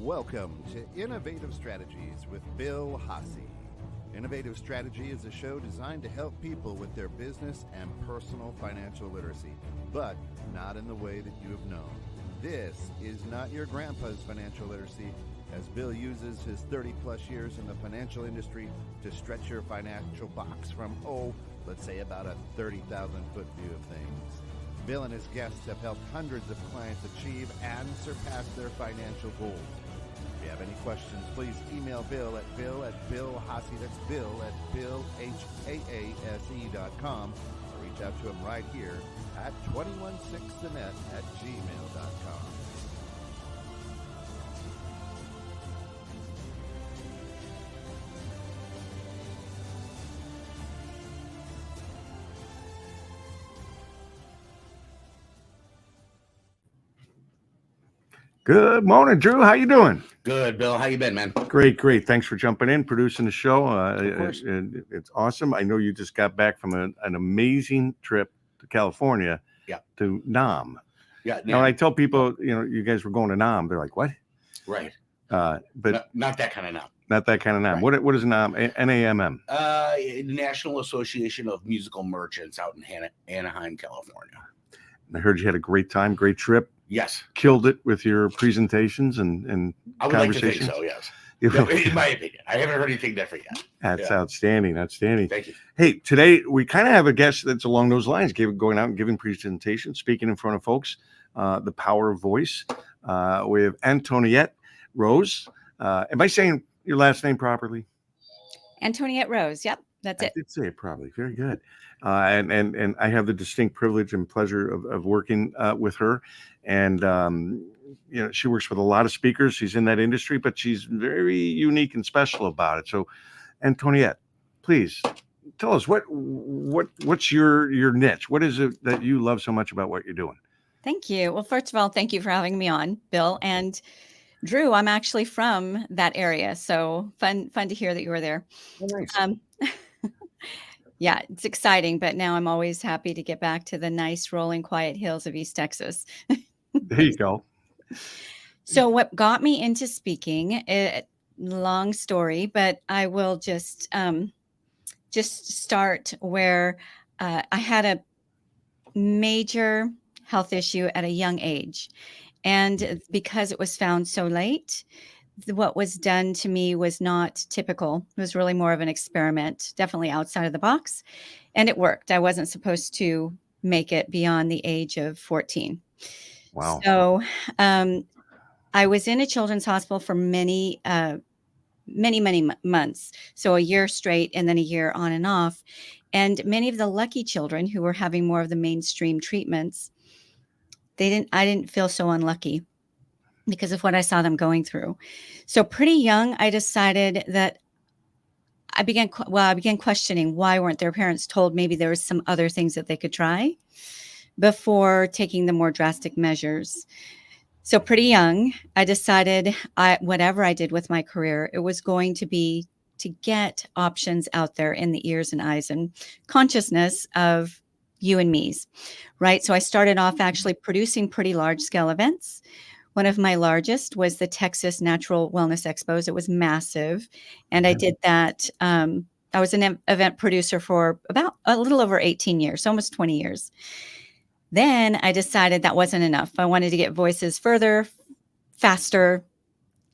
Welcome to Innovative Strategies with Bill Hasse. Innovative Strategy is a show designed to help people with their business and personal financial literacy, but not in the way that you have known. This is not your grandpa's financial literacy, as Bill uses his 30-plus years in the financial industry to stretch your financial box from, let's say about a 30,000-foot view of things. Bill and his guests have helped hundreds of clients achieve and surpass their financial goals. If you have any questions, please email Bill at Bill@BillHasse, that's Bill at BillHaase.com, or reach out to him right here at 216thenet@gmail.com. Good morning, Drew. How you doing? Good, Bill. How you been, man? Great. Thanks for jumping in, producing the show. Of course. It's awesome. I know you just got back from an amazing trip to California. Yeah. To Nam. Yeah. Now, I tell people, you guys were going to Nam. They're like, what? Right. But not that kind of Nam. Not that kind of Nam. Right. What is Nam? NAMM? National Association of Musical Merchants out in Anaheim, California. I heard you had a great time, great trip. Yes. Killed it with your presentations and I would like to think so, yes. In my opinion. I haven't heard anything different yet. That's outstanding. Thank you. Hey, today we kind of have a guest that's along those lines, going out and giving presentations, speaking in front of folks, the power of voice. We have Antoniette Rose. Am I saying your last name properly? Antoniette Rose. Yep, that's it. I did say it properly. Very good. And I have the distinct privilege and pleasure of working with her. And, she works with a lot of speakers. She's in that industry, but she's very unique and special about it. So, Antoniette, please tell us what's your niche? What is it that you love so much about what you're doing? Thank you. Well, first of all, thank you for having me on, Bill. And Drew, I'm actually from that area. So fun to hear that you were there. Oh, nice. Yeah, it's exciting, but now I'm always happy to get back to the nice rolling quiet hills of East Texas. There you go. So what got me into speaking, long story, but I will just start where I had a major health issue at a young age. And because it was found so late, what was done to me was not typical. It was really more of an experiment, definitely outside of the box. And it worked. I wasn't supposed to make it beyond the age of 14. Wow. So I was in a children's hospital for many months. So a year straight and then a year on and off. And many of the lucky children who were having more of the mainstream treatments, I didn't feel so unlucky because of what I saw them going through. So pretty young, I decided that I began questioning why weren't their parents told maybe there was some other things that they could try before taking the more drastic measures. So pretty young, I decided whatever I did with my career, it was going to be to get options out there in the ears and eyes and consciousness of you and me's, right? So I started off actually producing pretty large scale events. One of my largest was the Texas Natural Wellness Expos. It was massive. And I did that. I was an event producer for about a little over 18 years, almost 20 years. Then I decided that wasn't enough. I wanted to get voices further, faster.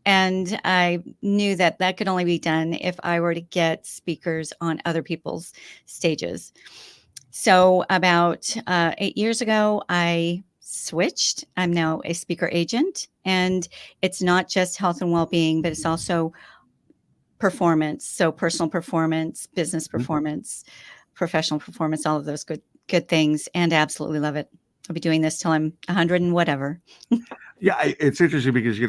And I knew that could only be done if I were to get speakers on other people's stages. So about 8 years ago, I switched. I'm now a speaker agent, and it's not just health and well-being, but it's also performance. So personal performance, business performance, professional performance, all of those good things, and I absolutely love it. I'll be doing this till I'm 100 and whatever. Yeah, it's interesting because,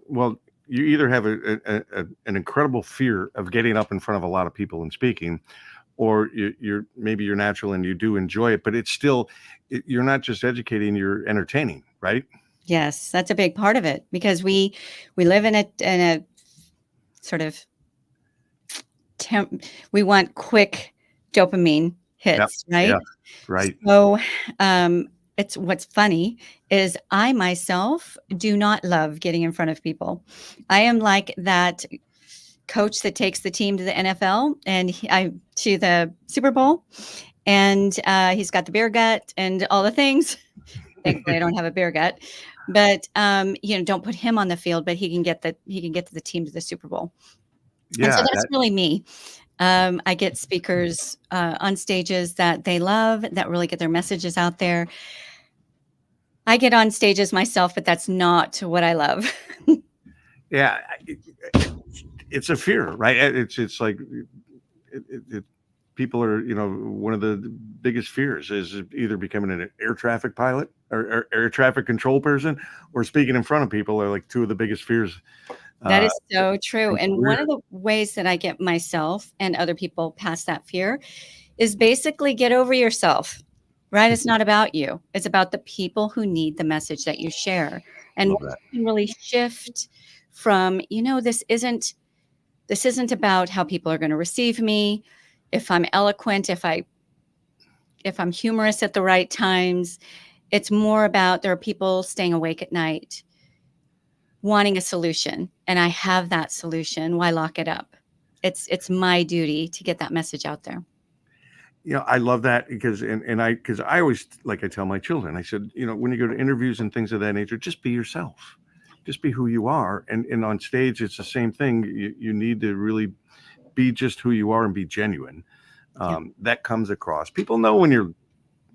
well, you either have an incredible fear of getting up in front of a lot of people and speaking, or you're natural and you do enjoy it, but it's still, you're not just educating, you're entertaining, right? Yes, that's a big part of it because we live in a sort of we want quick dopamine hits, right? Yeah, right. So it's what's funny is I myself do not love getting in front of people. I am like that coach that takes the team to the NFL and to the Super Bowl, and he's got the beer gut and all the things. Thankfully, I don't have a beer gut, but don't put him on the field, but he can get the team to the Super Bowl. And so Yeah, that's really me. I get speakers on stages that they love, that really get their messages out there. I get on stages myself, but that's not what I love. yeah. It's a fear, right? It's like people are, one of the biggest fears is either becoming an air traffic pilot or air traffic control person, or speaking in front of people are like two of the biggest fears. That is so true. in And career. one of the ways that I get myself and other people past that fear is basically get over yourself, right? It's not about you. It's about the people who need the message that you share. And Love once that. you can really shift from, this isn't about how people are going to receive me. If I'm eloquent, if I'm humorous at the right times, it's more about there are people staying awake at night wanting a solution, and I have that solution. Why lock it up? It's my duty to get that message out there. I love that because I always, like I tell my children, I said, when you go to interviews and things of that nature, just be yourself, just be who you are. And on stage, it's the same thing. You need to really be just who you are and be genuine. That comes across. People know when you're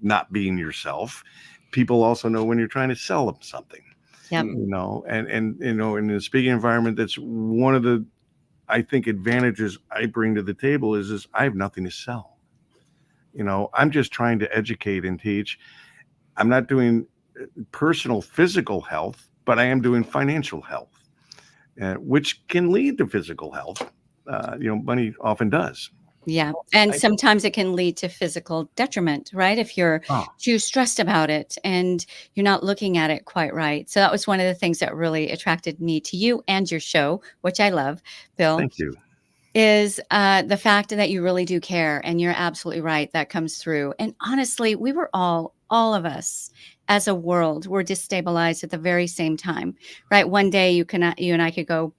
not being yourself. People also know when you're trying to sell them something. Yep. And in the speaking environment, that's one of the, I think, advantages I bring to the table is I have nothing to sell. I'm just trying to educate and teach. I'm not doing personal physical health, but I am doing financial health, which can lead to physical health. Money often does. Yeah. And sometimes it can lead to physical detriment, right? If you're too stressed about it and you're not looking at it quite right. So that was one of the things that really attracted me to you and your show, which I love, Bill. Thank you. Is the fact that you really do care. And you're absolutely right. That comes through. And honestly, we were all of us as a world were destabilized at the very same time, right? One day you and I could go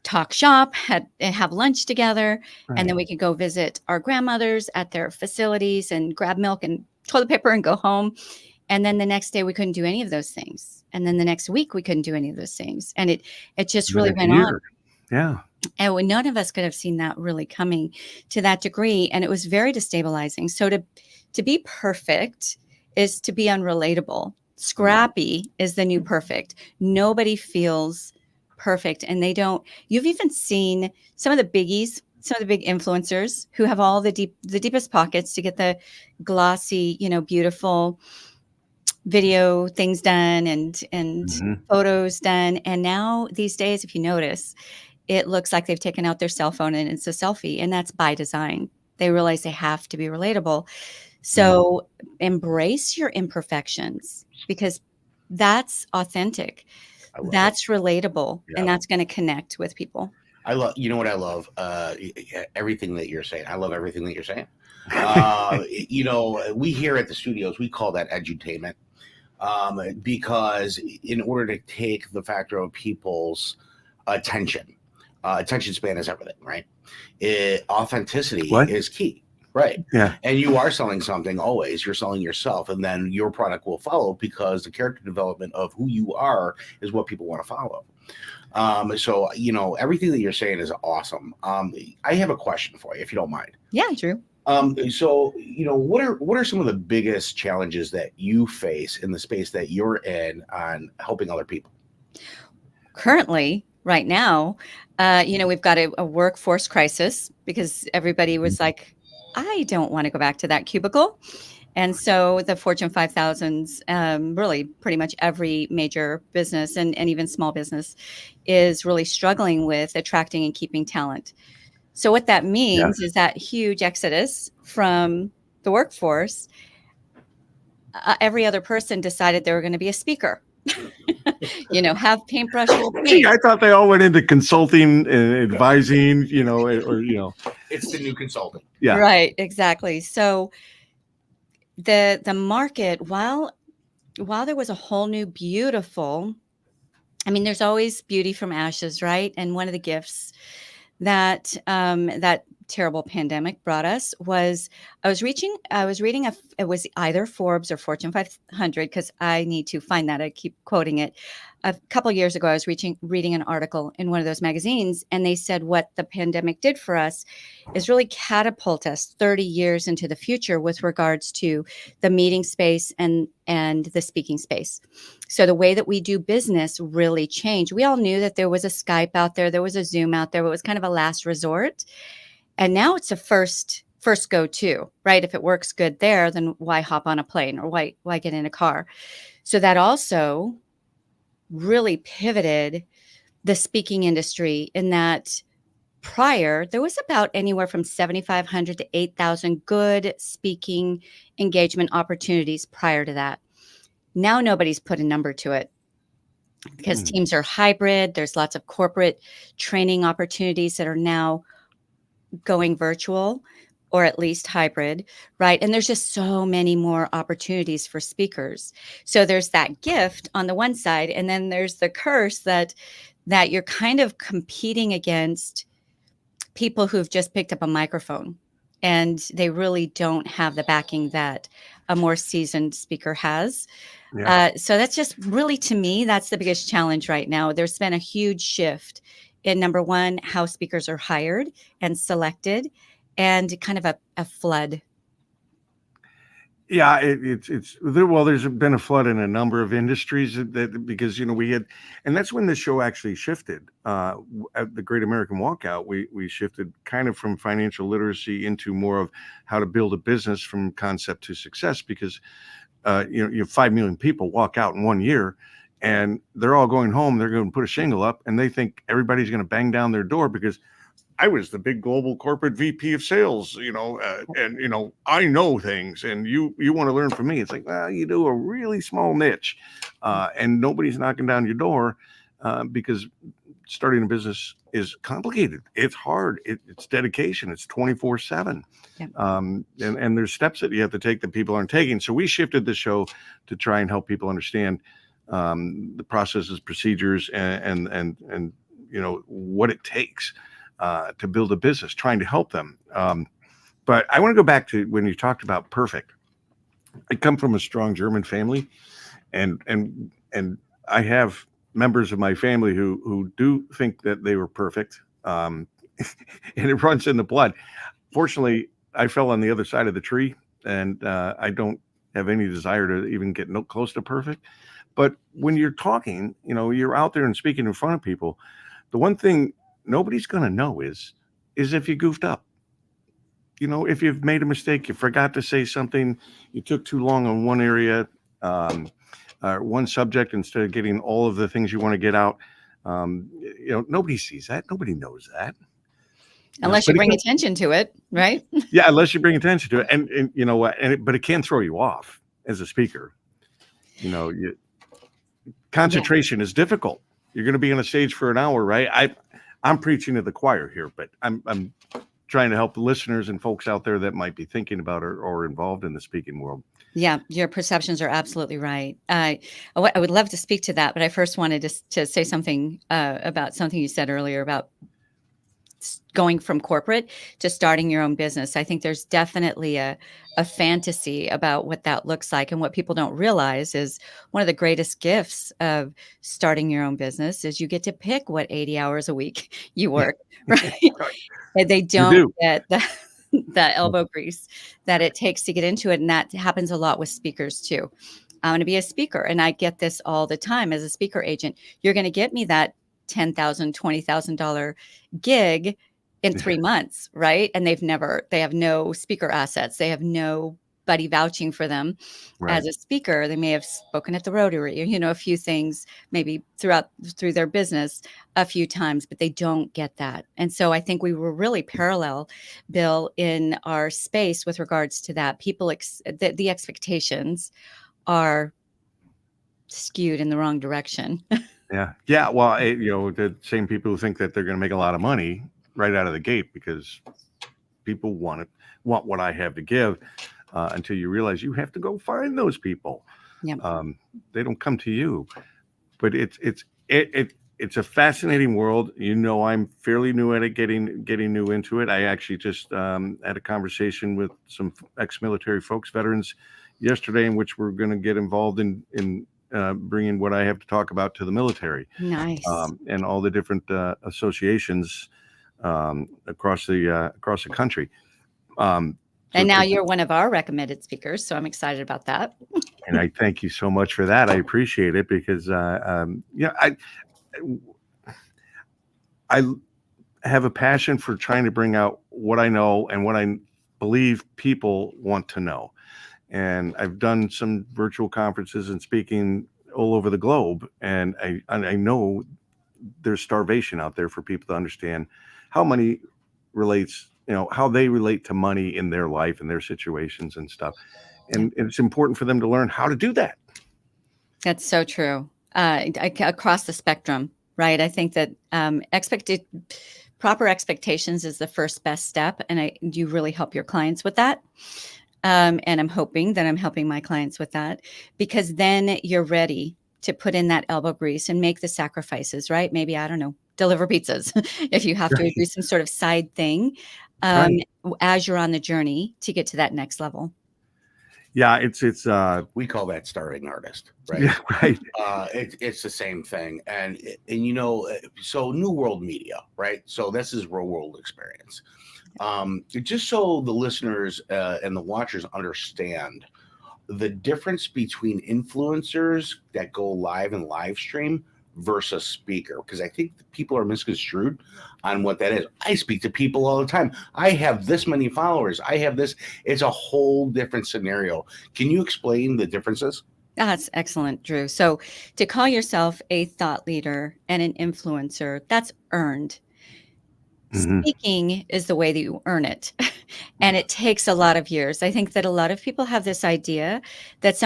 talk shop, have lunch together, Right. and then we could go visit our grandmothers at their facilities and grab milk and toilet paper and go home. And then the next day we couldn't do any of those things. And then the next week we couldn't do any of those things. And it just really went on. Yeah. And none of us could have seen that really coming to that degree. And it was very destabilizing. So to be perfect is to be unrelatable. Scrappy is the new perfect. Nobody feels perfect. And you've even seen some of the biggies, some of the big influencers who have all the deepest pockets to get the glossy, beautiful video things done and photos done. And now these days, if you notice, it looks like they've taken out their cell phone and it's a selfie, and that's by design. They realize they have to be relatable. So embrace your imperfections because that's authentic. That's relatable, and that's going to connect with people. I love, what I love? Everything that you're saying. I love everything that you're saying. We here at the studios, we call that edutainment because in order to take the factor of people's attention span is everything, right? Authenticity is key. Right. Yeah. And you are selling something always. You're selling yourself, and then your product will follow because the character development of who you are is what people want to follow. So, everything that you're saying is awesome. I have a question for you, if you don't mind. Yeah, Drew. So, what are some of the biggest challenges that you face in the space that you're in on helping other people? Currently, right now, we've got a workforce crisis because everybody was like, I don't want to go back to that cubicle. And so the Fortune 5000s, really pretty much every major business and even small business is really struggling with attracting and keeping talent. So what that means is that huge exodus from the workforce. Every other person decided they were going to be a speaker. Have paintbrush. Gee, I thought they all went into consulting and advising, It's the new consulting. Yeah. Right, exactly. So the market, while while there was a whole new beautiful, I mean, there's always beauty from ashes, right? And one of the gifts that that terrible pandemic brought us was I was reading it was either Forbes or Fortune 500 because I need to find that. I keep quoting it. A couple of years ago, I was reading an article in one of those magazines, and they said what the pandemic did for us is really catapult us 30 years into the future with regards to the meeting space and the speaking space. So the way that we do business really changed. We all knew that there was a Skype out there was a Zoom out there, but it was kind of a last resort. And now it's a first go-to, right? If it works good there, then why hop on a plane or why get in a car? So that also really pivoted the speaking industry in that prior, there was about anywhere from 7,500 to 8,000 good speaking engagement opportunities prior to that. Now nobody's put a number to it because teams are hybrid. There's lots of corporate training opportunities that are now going virtual or at least hybrid, right? And there's just so many more opportunities for speakers. So there's that gift on the one side, and then there's the curse that you're kind of competing against people who've just picked up a microphone and they really don't have the backing that a more seasoned speaker has. Yeah. So that's just really, to me, that's the biggest challenge right now. There's been a huge shift in, number one, how speakers are hired and selected, and kind of a flood. Yeah, it's there. Well, there's been a flood in a number of industries that because we had, and that's when the show actually shifted. At the Great American Walkout, we shifted kind of from financial literacy into more of how to build a business from concept to success. Because you have 5 million people walk out in 1 year, and they're all going home. They're going to put a shingle up, and they think everybody's going to bang down their door because I was the big global corporate VP of sales, and I know things, and you want to learn from me. It's like, well, you do a really small niche, and nobody's knocking down your door because starting a business is complicated. It's hard. It's dedication. It's 24/7. Yep. And there's steps that you have to take that people aren't taking. So we shifted the show to try and help people understand the processes, procedures, and what it takes to build a business, trying to help them. But I want to go back to when you talked about perfect. I come from a strong German family, and I have members of my family who do think that they were perfect, and it runs in the blood. Fortunately, I fell on the other side of the tree, and I don't have any desire to even get close to perfect. But when you're talking, you're out there and speaking in front of people, the one thing nobody's going to know is if you goofed up. If you've made a mistake, you forgot to say something, you took too long on one area, one subject instead of getting all of the things you want to get out. Nobody sees that. Nobody knows that. Unless you bring attention to it, right? Yeah, unless you bring attention to it. And but it can throw you off as a speaker. Concentration is difficult. You're going to be on a stage for an hour, right? I'm preaching to the choir here, but I'm trying to help the listeners and folks out there that might be thinking about or involved in the speaking world. Yeah, your perceptions are absolutely right. I would love to speak to that, but I first wanted to say something about something you said earlier about going from corporate to starting your own business. I think there's definitely a fantasy about what that looks like. And what people don't realize is one of the greatest gifts of starting your own business is you get to pick what 80 hours a week you work, right? And they don't get the elbow grease that it takes to get into it. And that happens a lot with speakers too. I'm going to be a speaker, and I get this all the time as a speaker agent. You're going to get me that $10,000, $20,000 gig in 3 months, right? And they have no speaker assets. They have nobody vouching for them as a speaker. They may have spoken at the Rotary, a few things maybe through their business a few times, but they don't get that. And so I think we were really parallel, Bill, in our space with regards to that. People, the expectations are skewed in the wrong direction. Yeah. Well, the same people who think that they're going to make a lot of money right out of the gate because people want what I have to give until you realize you have to go find those people. Yep. They don't come to you, but it's a fascinating world. I'm fairly new at it, getting new into it. I actually just had a conversation with some ex-military folks, veterans, yesterday, in which we're going to get involved in bringing what I have to talk about to the military, Nice. and all the different associations across the country. And now you're one of our recommended speakers, so I'm excited about that. And I thank you so much for that. I appreciate it, because I have a passion for trying to bring out what I know and what I believe people want to know. And I've done some virtual conferences and speaking all over the globe, and I know there's starvation out there for people to understand how money relates, how they relate to money in their life and their situations and stuff. And it's important for them to learn how to do that. That's so true. Across the spectrum, right? I think that proper expectations is the first best step, and you really help your clients with that. And I'm hoping that I'm helping my clients with that, because then you're ready to put in that elbow grease and make the sacrifices, right? Maybe, I don't know, deliver pizzas if you have to do some sort of side thing as you're on the journey to get to that next level. Yeah, it's we call that starving artist, right? Yeah, right. It's the same thing, and so New World Media, right? So this is Real World Experience. Just so the listeners and the watchers understand the difference between influencers that go live and live stream versus speaker, because I think people are misconstrued on what that is. I speak to people all the time. I have this many followers. I have this. It's a whole different scenario. Can you explain the differences? That's excellent, Drew. So to call yourself a thought leader and an influencer, that's earned. Mm-hmm. Speaking is the way that you earn it. And it takes a lot of years. I think that a lot of people have this idea that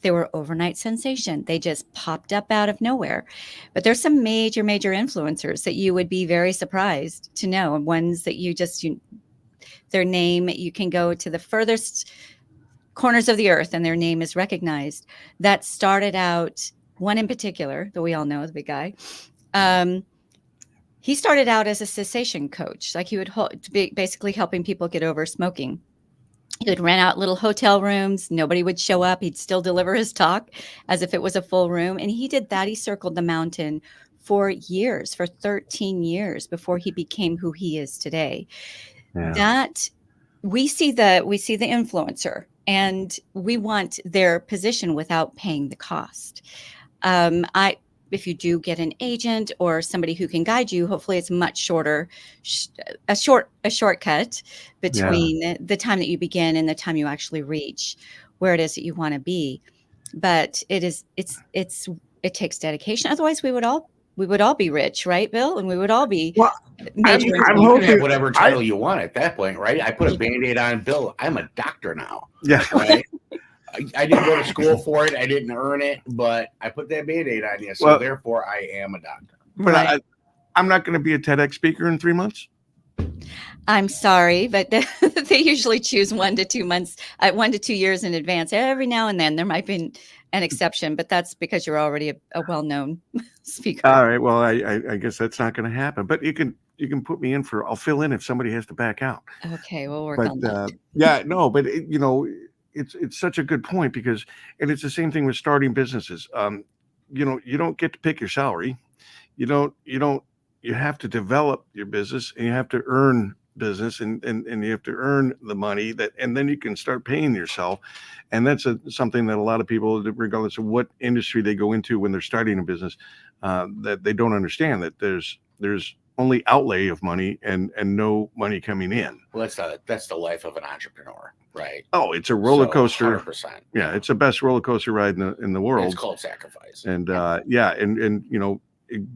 they were overnight sensation. They just popped up out of nowhere. But there's some major, major influencers that you would be very surprised to know. And ones that their name, you can go to the furthest corners of the earth and their name is recognized. That started out, one in particular that we all know, the big guy. He started out as a cessation coach. Like, he would basically helping people get over smoking. He would rent out little hotel rooms. Nobody would show up. He'd still deliver his talk as if it was a full room. And he did that. He circled the mountain for 13 years before he became who he is today. Yeah. That we see the influencer, and we want their position without paying the cost. If you do get an agent or somebody who can guide you, hopefully it's much shorter, a shortcut between the time that you begin and the time you actually reach where it is that you want to be. But it takes dedication. Otherwise we would all be rich, right, Bill? And we would all be major. I'm hoping whatever title you want at that point, right? I put a Band-Aid on, Bill. I'm a doctor now. Yeah. Right? I didn't go to school for it. I didn't earn it, but I put that Band-Aid on you. So therefore I am a doctor. But I'm not going to be a TEDx speaker in 3 months. I'm sorry, but they usually choose 1 to 2 months, 1 to 2 years in advance. Every now and then there might be an exception, but that's because you're already a well-known speaker. All right. Well, I guess that's not going to happen, but you can put me in I'll fill in if somebody has to back out. Okay. We'll work on that. But it's such a good point, because, and it's the same thing with starting businesses. You don't get to pick your salary. You have to develop your business, and you have to earn business, and you have to earn the money and then you can start paying yourself. And that's something that a lot of people, regardless of what industry they go into when they're starting a business, that they don't understand, that there's only outlay of money and no money coming in. Well, that's the life of an entrepreneur, right? Oh, it's a roller coaster. 100%. Yeah, it's the best roller coaster ride in the world. It's called sacrifice. And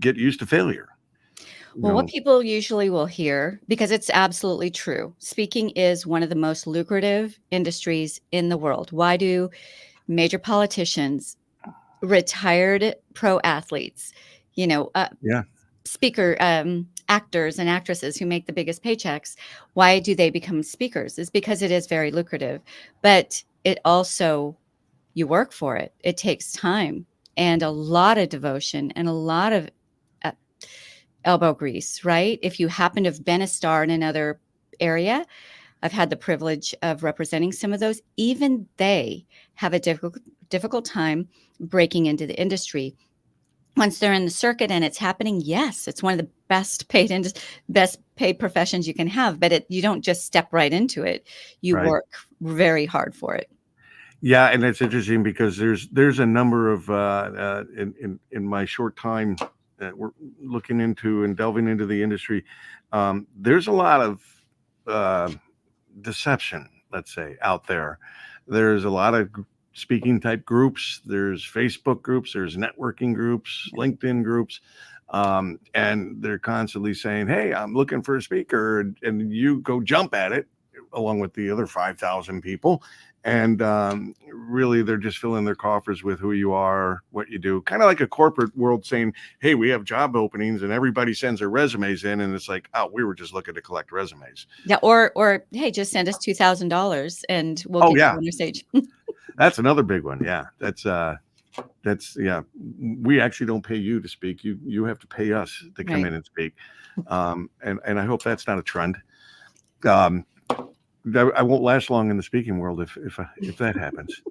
get used to failure. Well, what people usually will hear, because it's absolutely true, speaking is one of the most lucrative industries in the world. Why do major politicians, retired pro athletes, speaker, actors and actresses who make the biggest paychecks, why do they become speakers? It's because it is very lucrative, but it also you work for it. It takes time and a lot of devotion and a lot of elbow grease, right? If you happen to have been a star in another area, I've had the privilege of representing some of those. Even they have a difficult time breaking into the industry. Once they're in the circuit and it's happening, yes, it's one of the best paid professions you can have. But you don't just step right into it. You Right. work very hard for it. Yeah, and it's interesting because there's a number of in my short time that we're looking into and delving into the industry. There's a lot of deception, let's say, out there. There's a lot of speaking type groups. There's Facebook groups. There's networking groups, LinkedIn groups. And they're constantly saying, hey, I'm looking for a speaker. And you go jump at it along with the other 5,000 people. And really, they're just filling their coffers with who you are, what you do, kind of like a corporate world saying, hey, we have job openings and everybody sends their resumes in. And it's like, oh, we were just looking to collect resumes. Yeah. Or hey, just send us $2,000 and we'll get you on your stage. That's another big one. Yeah. That's yeah. We actually don't pay you to speak. You have to pay us to come Right. in and speak. And I hope that's not a trend. I won't last long in the speaking world if that happens.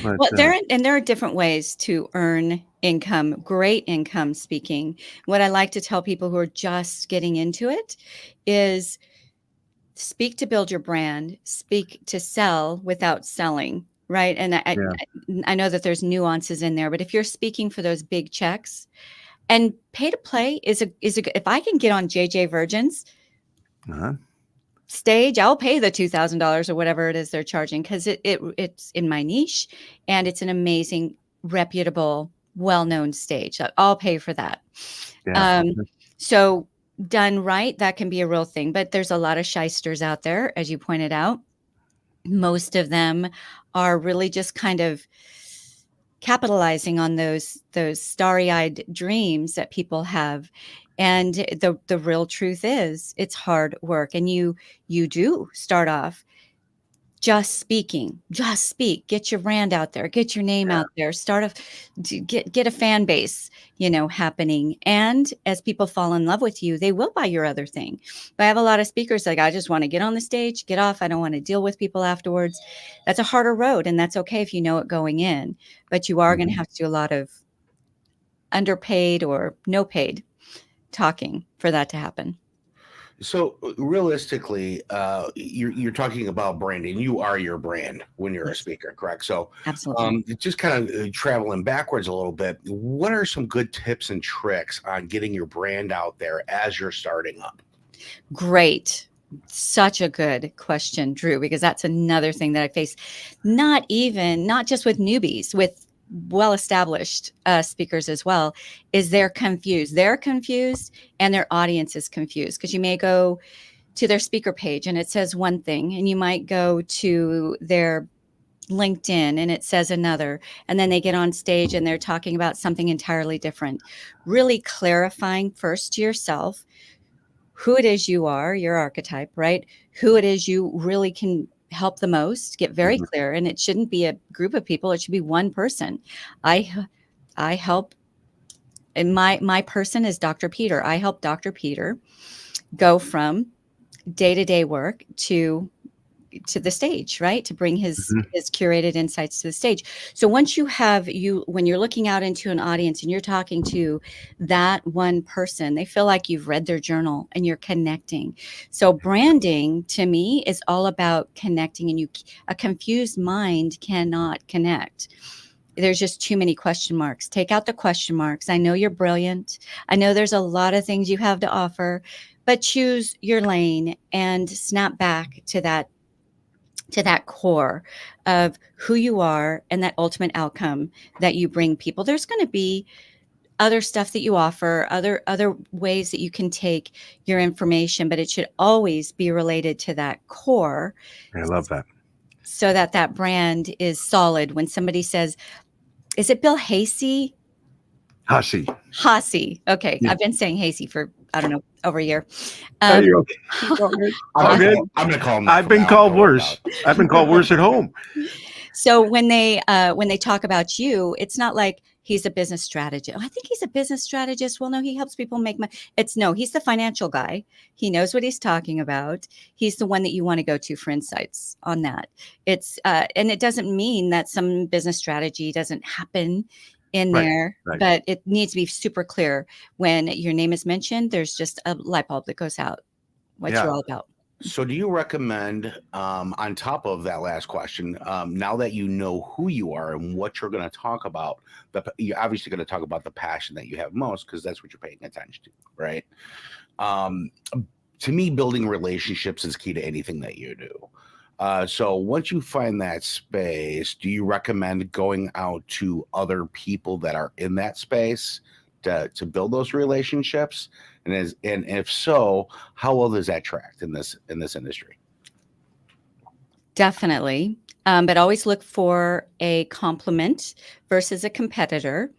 But, Well, there are different ways to earn income, great income speaking. What I like to tell people who are just getting into it is speak to build your brand, speak to sell without selling, right? And I know that there's nuances in there, but if you're speaking for those big checks, and pay to play is a if I can get on JJ Virgin's stage, I'll pay the $2,000 or whatever it is they're charging because it's in my niche and it's an amazing, reputable, well-known stage. I'll pay for that. Yeah. So done right, that can be a real thing. But there's a lot of shysters out there, as you pointed out. Most of them are really just kind of capitalizing on those starry-eyed dreams that people have. And the real truth is it's hard work. And you do start off just speak, get your brand out there, get your name out there, get a fan base, happening. And as people fall in love with you, they will buy your other thing. But I have a lot of speakers like, I just want to get on the stage, get off. I don't want to deal with people afterwards. That's a harder road. And that's okay if you know it going in, but you are going to have to do a lot of underpaid or no paid talking for that to happen. So realistically, you're talking about branding. You are your brand when you're a speaker, correct? So absolutely. Just kind of traveling backwards a little bit, what are some good tips and tricks on getting your brand out there as you're starting up? Great. Such a good question, Drew, because that's another thing that I face, not just with newbies, with well-established speakers as well, is they're confused. They're confused and their audience is confused because you may go to their speaker page and it says one thing, and you might go to their LinkedIn and it says another, and then they get on stage and they're talking about something entirely different. Really clarifying first to yourself who it is you are, your archetype, right? Who it is you really can help the most, get very clear. And it shouldn't be a group of people. It should be one person. I help, and my person is Dr. Peter. I help Dr. Peter go from day-to-day work to the stage, right? To bring his curated insights to the stage. So once when you're looking out into an audience and you're talking to that one person, they feel like you've read their journal and you're connecting. So branding to me is all about connecting, and a confused mind cannot connect. There's just too many question marks. Take out the question marks. I know you're brilliant. I know there's a lot of things you have to offer, but choose your lane and snap back to that core of who you are and that ultimate outcome that you bring people. There's going to be other stuff that you offer, other ways that you can take your information, but it should always be related to that core. I love that. So that brand is solid. When somebody says, is it Bill Hasey? Hassey. Okay. Yeah. I've been saying Hasey for, I don't know, over a year. I'm going to call him. I've been called worse. I've been called worse at home. So when they talk about you, it's not like he's a business strategist. Oh, I think he's a business strategist. Well, no, he helps people make money. No, he's the financial guy. He knows what he's talking about. He's the one that you want to go to for insights on that. And it doesn't mean that some business strategy doesn't happen in Right, there, right. but it needs to be super clear. When your name is mentioned, there's just a light bulb that goes out. What Yeah. you're all about. So do you recommend, on top of that last question, now that you know who you are and what you're going to talk about, you're obviously going to talk about the passion that you have most, because that's what you're paying attention to, right? To me, building relationships is key to anything that you do. So once you find that space, do you recommend going out to other people that are in that space to build those relationships? And if so, how well does that track in this industry? Definitely. But always look for a compliment versus a competitor.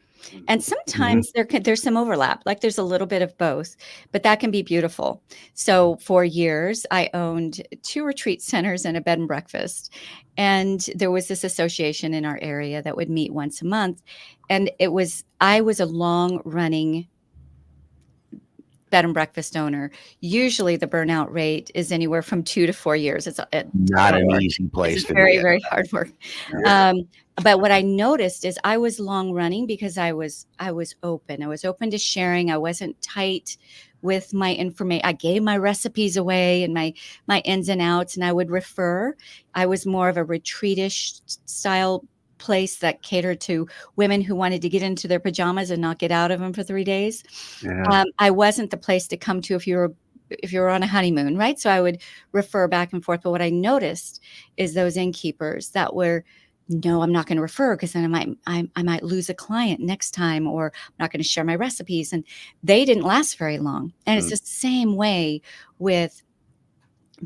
And sometimes there's some overlap, like there's a little bit of both, but that can be beautiful. So for years, I owned 2 retreat centers and a bed and breakfast. And there was this association in our area that would meet once a month. And I was a long running bed and breakfast owner. Usually the burnout rate is anywhere from 2 to 4 years. It's Not hard an work. easy place It's to very, be. very hard work. Yeah. But what I noticed is I was long running because I was open. I was open to sharing. I wasn't tight with my information. I gave my recipes away and my ins and outs, and I would refer. I was more of a retreatish style place that catered to women who wanted to get into their pajamas and not get out of them for 3 days. Yeah. I wasn't the place to come to if you were on a honeymoon, right? So I would refer back and forth. But what I noticed is those innkeepers that were, no, I'm not going to refer because then I might lose a client next time, or I'm not going to share my recipes. And they didn't last very long. And it's the same way with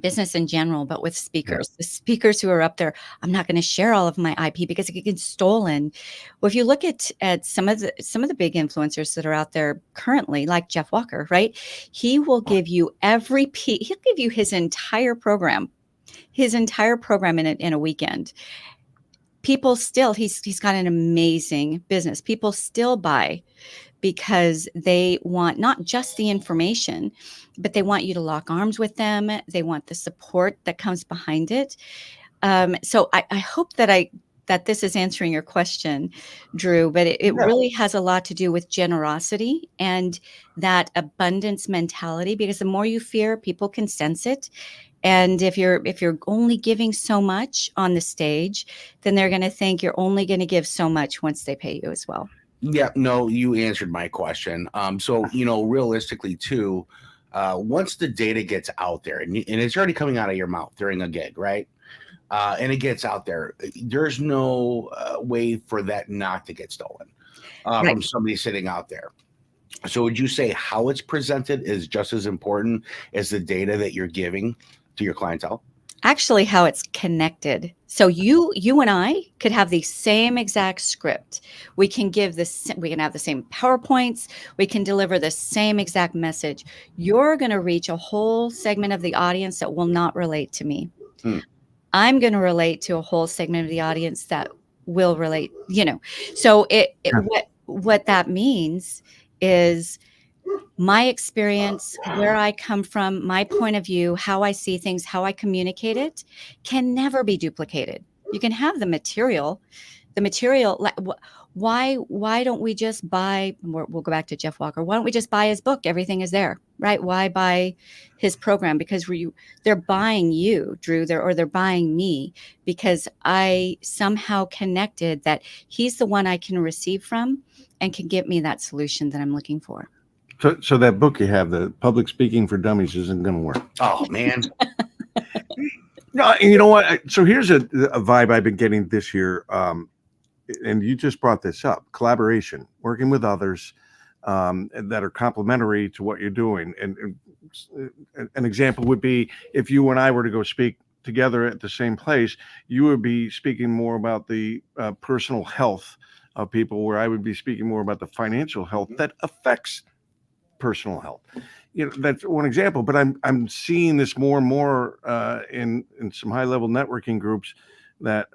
business in general, but with speakers, the speakers who are up there, I'm not going to share all of my IP because it gets stolen. Well, if you look at some of the big influencers that are out there currently, like Jeff Walker, right? He will give you he'll give you his entire program in a weekend. People still, he's got an amazing business. People still buy because they want not just the information, but they want you to lock arms with them. They want the support that comes behind it. So I hope that this is answering your question, Drew, but it really has a lot to do with generosity and that abundance mentality, because the more you fear, people can sense it. And if you're only giving so much on the stage, then they're going to think you're only going to give so much once they pay you as well. Yeah, no, you answered my question. So, realistically too, once the data gets out there and it's already coming out of your mouth during a gig, right? And it gets out there, there's no way for that not to get stolen from somebody sitting out there. So would you say how it's presented is just as important as the data that you're giving to your clientele? Actually, how it's connected. So you and I could have the same exact script. We can have the same PowerPoints. We can deliver the same exact message. You're going to reach a whole segment of the audience that will not relate to me. I'm going to relate to a whole segment of the audience that will relate, So what that means is my experience, where I come from, my point of view, how I see things, how I communicate it can never be duplicated. You can have the material, like, why don't we just buy, we'll go back to Jeff Walker. Why don't we just buy his book? Everything is there, right? Why buy his program? Because they're buying you, Drew, they're buying me because I somehow connected that he's the one I can receive from and can give me that solution that I'm looking for. So that book you have, the Public Speaking for Dummies, isn't going to work. Oh, man. No, you know what? So here's a vibe I've been getting this year, and you just brought this up: collaboration, working with others that are complementary to what you're doing. And an example would be if you and I were to go speak together at the same place, you would be speaking more about the personal health of people, where I would be speaking more about the financial health that affects personal health. That's one example, but I'm seeing this more and more in some high level networking groups that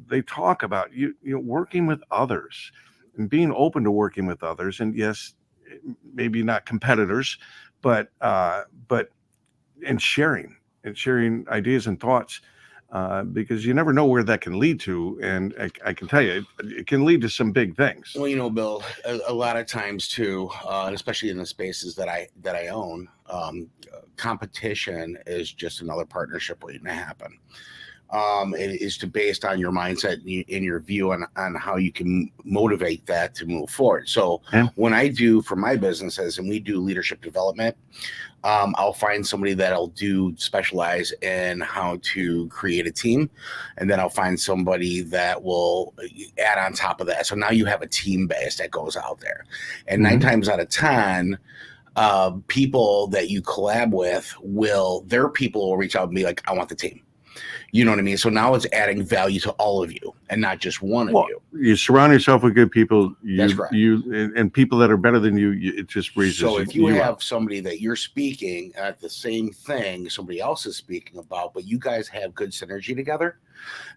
they talk about working with others and being open to working with others. And yes, maybe not competitors, but and sharing ideas and thoughts, because you never know where that can lead to. And I can tell you, it can lead to some big things. Well, Bill, a lot of times too, and especially in the spaces that I own, competition is just another partnership waiting to happen. It is based on your mindset and your view on how you can motivate that to move forward. So when I do for my businesses and we do leadership development, I'll find somebody that'll specialize in how to create a team. And then I'll find somebody that will add on top of that. So now you have a team base that goes out there. And 9 times out of 10, people that you collab with their people will reach out and be like, I want the team. You know what I mean? So now it's adding value to all of you and not just one of you. You surround yourself with good people. That's right. And people that are better than you, it just raises. So if you have somebody that you're speaking at the same thing somebody else is speaking about, but you guys have good synergy together,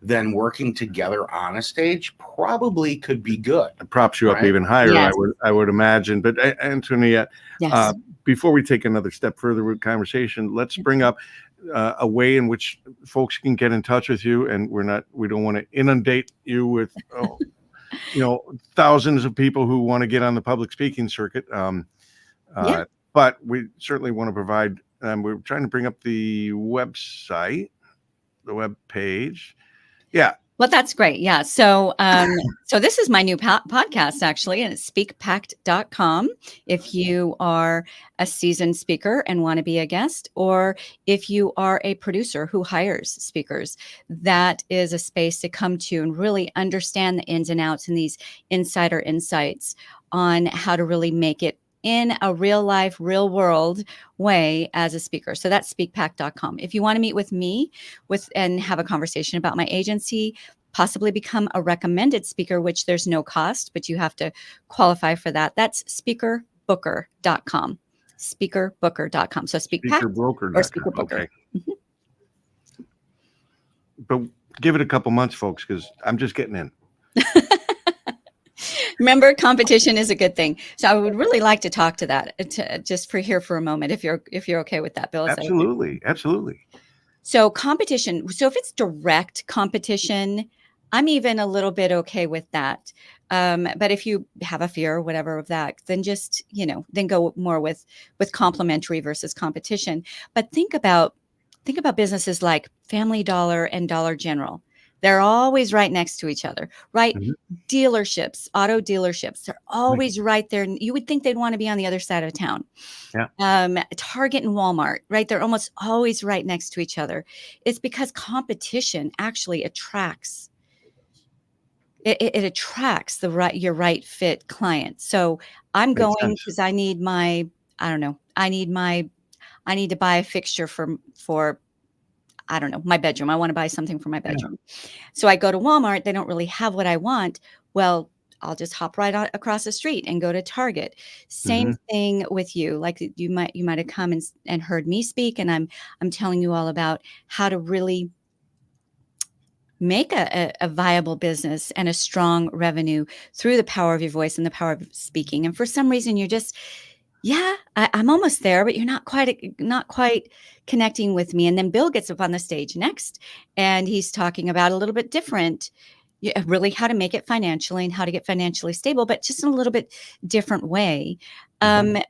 then working together on a stage probably could be good. It props you up even higher, yes. I would imagine. But Antonia, yes. Before we take another step further with conversation, let's bring up a way in which folks can get in touch with you, and we don't want to inundate you with thousands of people who want to get on the public speaking circuit, but we certainly want to provide. We're trying to bring up the website, the web page. Well, that's great. Yeah. So, so this is my new podcast, actually, and it's speakpact.com. If you are a seasoned speaker and want to be a guest, or if you are a producer who hires speakers, that is a space to come to and really understand the ins and outs and these insider insights on how to really make it in a real life, real world way as a speaker. So that's speakpact.com. If you want to meet with me and have a conversation about my agency, possibly become a recommended speaker, which there's no cost, but you have to qualify for that. That's speakerbooker.com. Speakerbooker.com. So speakpact or Speaker Booker. Okay. Mm-hmm. But give it a couple months, folks, because I'm just getting in. Remember, competition is a good thing. So I would really like to talk to that just for a moment, if you're okay with that, Bill. Absolutely. Okay? Absolutely. So competition. So if it's direct competition, I'm even a little bit okay with that. But if you have a fear or whatever of that, then just, then go more with complementary versus competition. But think about businesses like Family Dollar and Dollar General. They're always right next to each other, right? Mm-hmm. Dealerships, auto dealerships, they're always right there. You would think they'd want to be on the other side of town. Yeah. Target and Walmart, right? They're almost always right next to each other. It's because competition actually attracts. It attracts your right fit client. So I'm going because I need my, I need to buy a fixture for my bedroom. I want to buy something for my bedroom. Yeah. So I go to Walmart. They don't really have what I want. Well, I'll just hop right across the street and go to Target. Same thing with you. Like you might have come and heard me speak, and I'm telling you all about how to really make a viable business and a strong revenue through the power of your voice and the power of speaking. And for some reason, you're just, I'm almost there, but you're not quite connecting with me. And then Bill gets up on the stage next, and he's talking about a little bit different, really how to make it financially and how to get financially stable, but just in a little bit different way.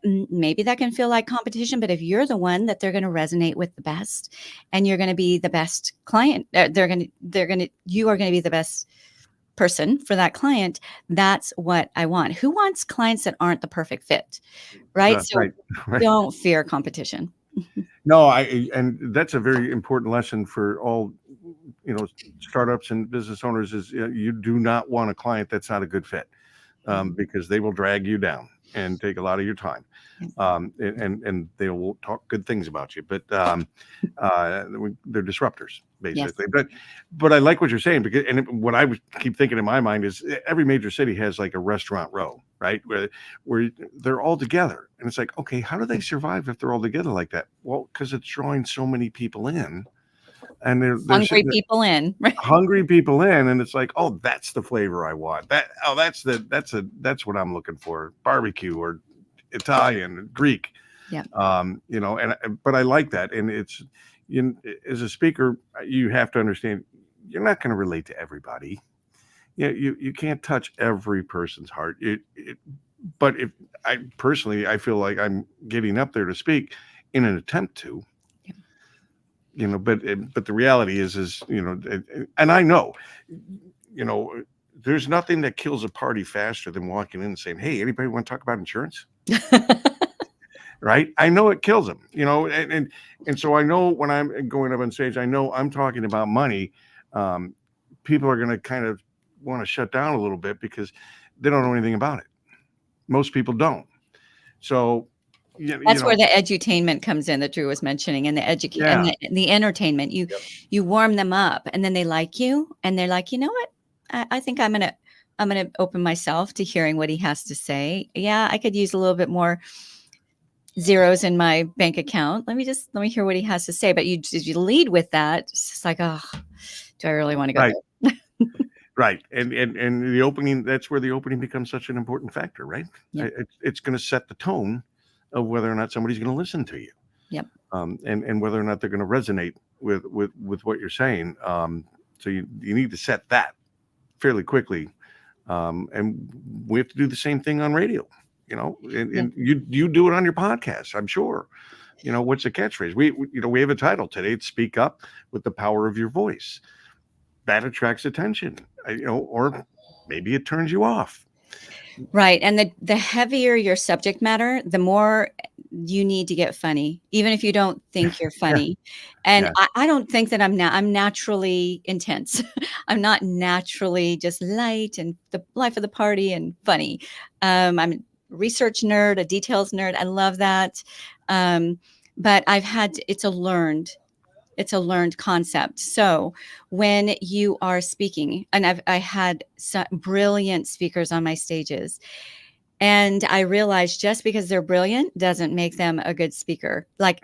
Maybe that can feel like competition, but if you're the one that they're going to resonate with the best, and you're going to be the best client, you are going to be the best person for that client. That's what I want. Who wants clients that aren't the perfect fit? Right. So right. Don't fear competition. No, and that's a very important lesson for all, startups and business owners is you do not want a client that's not a good fit, because they will drag you down and take a lot of your time. And they will talk good things about you, but they're disruptors basically. Yes. But I like what you're saying, because what I would keep thinking in my mind is every major city has like a restaurant row, right? Where they're all together, and it's like, okay, how do they survive if they're all together like that? Well, because it's drawing so many people in and they're Hungry sitting there, people in. Right. hungry people in, and it's like, oh, that's the flavor I want. That's what I'm looking for. Barbecue or Italian, Greek. Yeah. But I like that, and it's, as a speaker, you have to understand you're not going to relate to everybody. You can't touch every person's heart. But if I feel like I'm getting up there to speak in an attempt to, but the reality is, and I know, there's nothing that kills a party faster than walking in and saying, "Hey, anybody want to talk about insurance?" Right? I know it kills them, and so I know when I'm going up on stage, I know I'm talking about money. People are going to kind of want to shut down a little bit because they don't know anything about it. Most people don't. So that's where the edutainment comes in that Drew was mentioning, and the and the entertainment. You warm them up, and then they like you, and they're like, you know what? I think I'm gonna open myself to hearing what he has to say. Yeah, I could use a little bit more zeros in my bank account. Let me hear what he has to say. But you lead with that. It's just like, oh, do I really want to go right. there? Right. And the opening, that's where the opening becomes such an important factor, right? Yep. It's going to set the tone of whether or not somebody's going to listen to you. Yep. And whether or not they're going to resonate with what you're saying. So you need to set that fairly quickly. And we have to do the same thing on radio, and you do it on your podcast, I'm sure. What's the catchphrase? We have a title today. It's Speak Up with the Power of Your Voice. That attracts attention, or maybe it turns you off. Right. And the heavier your subject matter, the more you need to get funny, even if you don't think you're funny. And I don't think that I'm naturally intense. I'm not naturally just light and the life of the party and funny. I'm a research nerd, a details nerd. I love that. But it's a learned concept. So when you are speaking, and I had some brilliant speakers on my stages, and I realized just because they're brilliant doesn't make them a good speaker. Like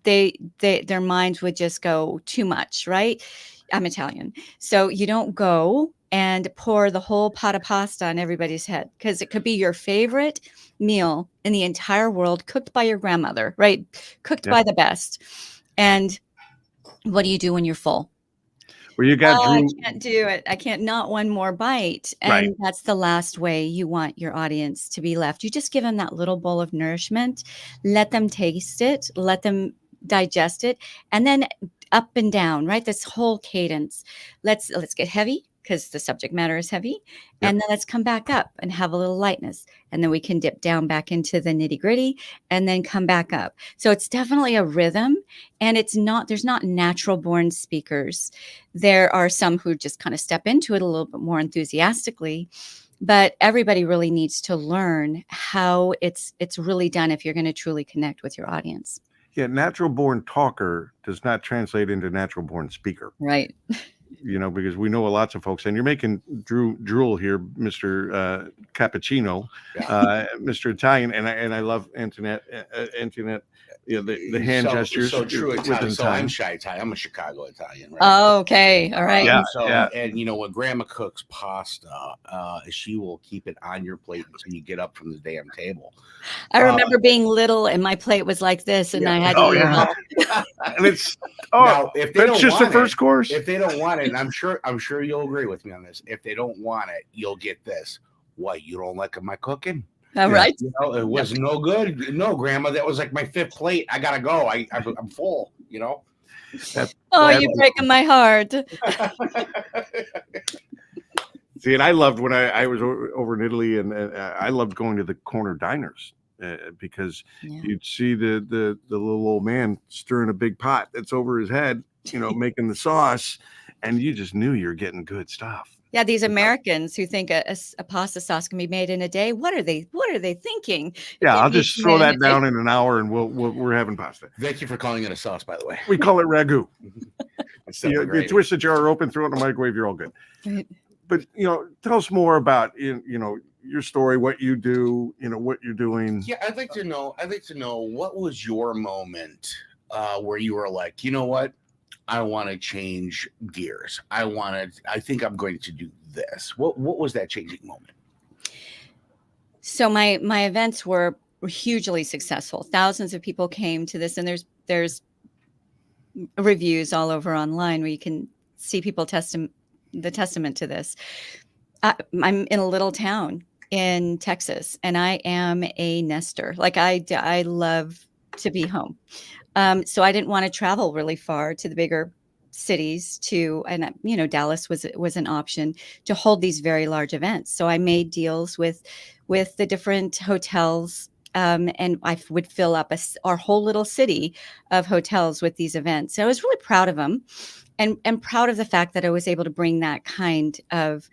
their minds would just go too much, right? I'm Italian. So you don't go and pour the whole pot of pasta on everybody's head, because it could be your favorite meal in the entire world, cooked by your grandmother, right? Cooked by the best. And what do you do when you're full? Well, you got Drew. I can't do it. I can't, not one more bite. And that's the last way you want your audience to be left. You just give them that little bowl of nourishment, let them taste it, let them digest it, and then up and down, right? This whole cadence. Let's get heavy, because the subject matter is heavy. And then let's come back up and have a little lightness. And then we can dip down back into the nitty gritty and then come back up. So it's definitely a rhythm, and there's not natural born speakers. There are some who just kind of step into it a little bit more enthusiastically, but everybody really needs to learn how it's really done if you're going to truly connect with your audience. Yeah. Natural born talker does not translate into natural born speaker. Right. Because we know lots of folks, and you're making Drew drool here, Mr. Cappuccino, Mr. Italian, and I love Antoinette, the hand gestures. So true Italian. So I'm shy Italian. I'm a Chicago Italian, right? Oh, okay. All right. And when Grandma cooks pasta, she will keep it on your plate until you get up from the damn table. I remember being little and my plate was like this, and I had to eat it all. And it's now, if they that's just the first course. If they don't want it, and I'm sure you'll agree with me on this. If they don't want it, you'll get this. What, you don't like my cooking? All right. It was no good. No, Grandma, that was like my fifth plate. I gotta go. I'm full. You're breaking my heart. See, and I loved when I was over in Italy, and I loved going to the corner diners because you'd see the little old man stirring a big pot that's over his head, making the sauce, and you just knew you're getting good stuff. Yeah, these Americans who think a pasta sauce can be made in a day. What are they thinking? Yeah, I'll just throw that down in an hour, and we're having pasta. Thank you for calling it a sauce, by the way. We call it ragu. You twist the jar open, throw it in the microwave, you're all good. Right. But tell us more about your story, what you do, what you're doing. Yeah, I'd like to know what was your moment where you were like, you know what, I want to change gears. I think I'm going to do this. What was that changing moment? So my events were hugely successful. Thousands of people came to this, and there's reviews all over online where you can see people the testament to this. I'm in a little town in Texas, and I am a nester. Like I love to be home. So I didn't want to travel really far to the bigger cities and Dallas was an option to hold these very large events. So I made deals with the different hotels, and I would fill up our whole little city of hotels with these events. So I was really proud of them, and proud of the fact that I was able to bring that kind of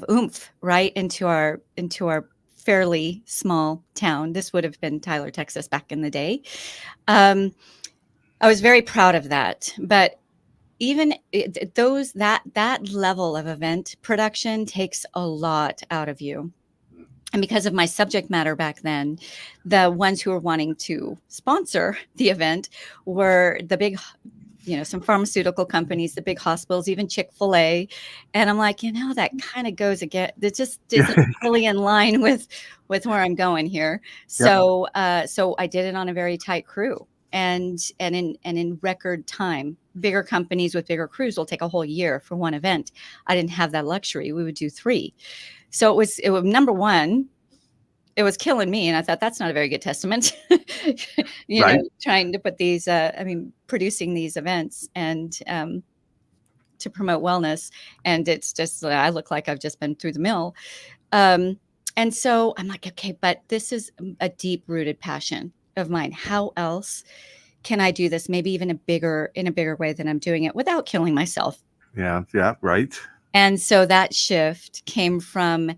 oomph right into our fairly small town. This would have been Tyler, Texas back in the day. I was very proud of that, but even that level of event production takes a lot out of you. And because of my subject matter back then, the ones who were wanting to sponsor the event were the big, some pharmaceutical companies, the big hospitals, even Chick-fil-A. And I'm like, that kind of goes again. It just isn't really in line with where I'm going here. So, so I did it on a very tight crew, and in record time. Bigger companies with bigger crews will take a whole year for one event. I didn't have that luxury. We would do 3. So it was number one, it was killing me. And I thought that's not a very good testament, trying to put these, producing these events and to promote wellness. And it's just, I look like I've just been through the mill. And so I'm like, okay, but this is a deep rooted passion of mine. How else can I do this? Maybe even in a bigger way than I'm doing it without killing myself. Yeah. Right. And so that shift came from